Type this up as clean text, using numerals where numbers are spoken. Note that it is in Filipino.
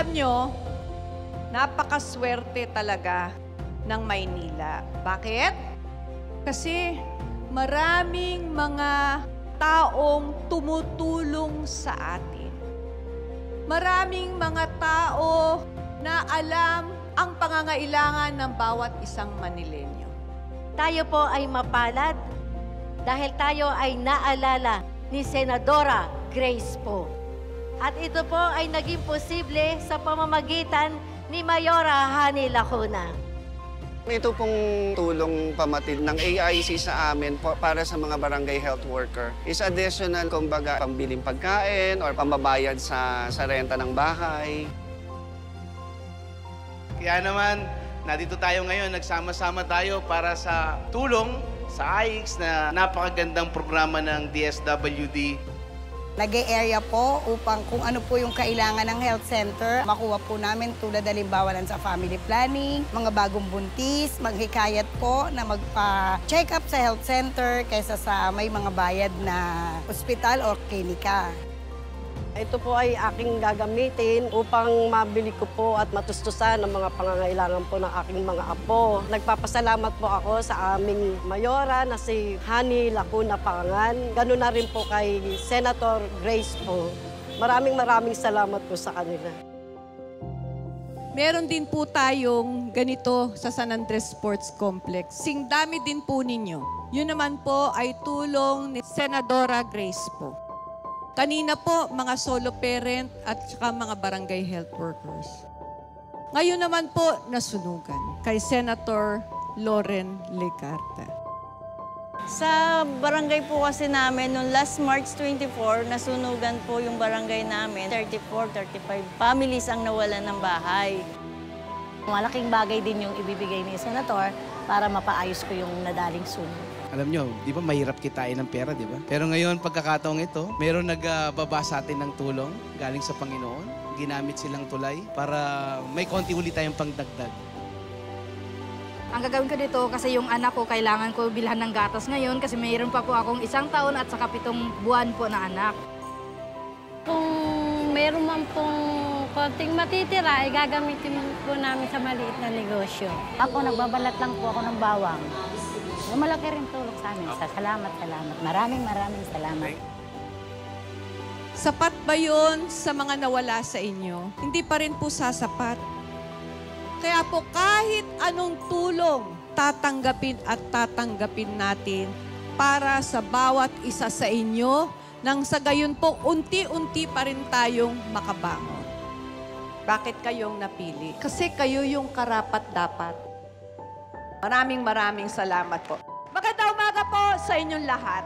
Alam nyo, napakaswerte talaga ng Maynila. Bakit? Kasi maraming mga taong tumutulong sa atin. Maraming mga tao na alam ang pangangailangan ng bawat isang Manilenyo. Tayo po ay mapalad dahil tayo ay naalala ni Senadora Grace po. At ito po ay naging posible sa pamamagitan ni Mayora Hani Lacuna. Ito pong tulong pamatid ng AIC sa amin para sa mga barangay health worker is additional, kumbaga, pambiling pagkain or pambabayad sa renta ng bahay. Kaya naman, nandito tayo ngayon, nagsama-sama tayo para sa tulong sa AIX na napakagandang programa ng DSWD. Nag-e-area po upang kung ano po yung kailangan ng health center, makuha po namin tulad halimbawa sa family planning, mga bagong buntis, maghikayat po na magpa-check up sa health center kaysa sa may mga bayad na ospital o klinika. Ito po ay aking gagamitin upang mabili ko po at matustusan ang mga pangangailangan po ng aking mga apo. Nagpapasalamat po ako sa aming mayora na si Hani Lacuna Pangan. Ganun na rin po kay Senator Grace po. Maraming salamat po sa kanila. Meron din po tayong ganito sa San Andres Sports Complex. Sing dami din po ninyo. Yun naman po ay tulong ni Senadora Grace po. Kanina po, mga solo parent at saka mga barangay health workers. Ngayon naman po, nasunugan kay Senator Loren Legarda. Sa barangay po kasi namin, noong last March 24, nasunugan po yung barangay namin. 34, 35 families ang nawalan ng bahay. Malaking bagay din yung ibibigay ni Senator para mapaayos ko yung nadaling sunog. Alam nyo, di ba mahirap kitain ng pera, di ba? Pero ngayon, pagkakataong ito, meron nagbaba sa atin ng tulong galing sa Panginoon. Ginamit silang tulay para may konti ulit tayong pangdagdag. Ang gagawin ko dito kasi yung anak ko, kailangan ko bilhan ng gatas ngayon kasi mayroon pa po akong 1 taon at saka 7 buwan po na anak. Kung mayroon man pong konting matitira, ay gagamitin po namin sa maliit na negosyo. Ako, nagbabalat lang po ako ng bawang. Malaki rin tulong sa amin. Salamat. Maraming salamat. Sapat ba yun sa mga nawala sa inyo? Hindi pa rin po sasapat. Kaya po kahit anong tulong tatanggapin at tatanggapin natin para sa bawat isa sa inyo, nang sa gayon po unti-unti pa rin tayong makabangon. Bakit kayong napili? Kasi kayo yung karapat-dapat. Maraming salamat po. Magandang umaga po sa inyong lahat.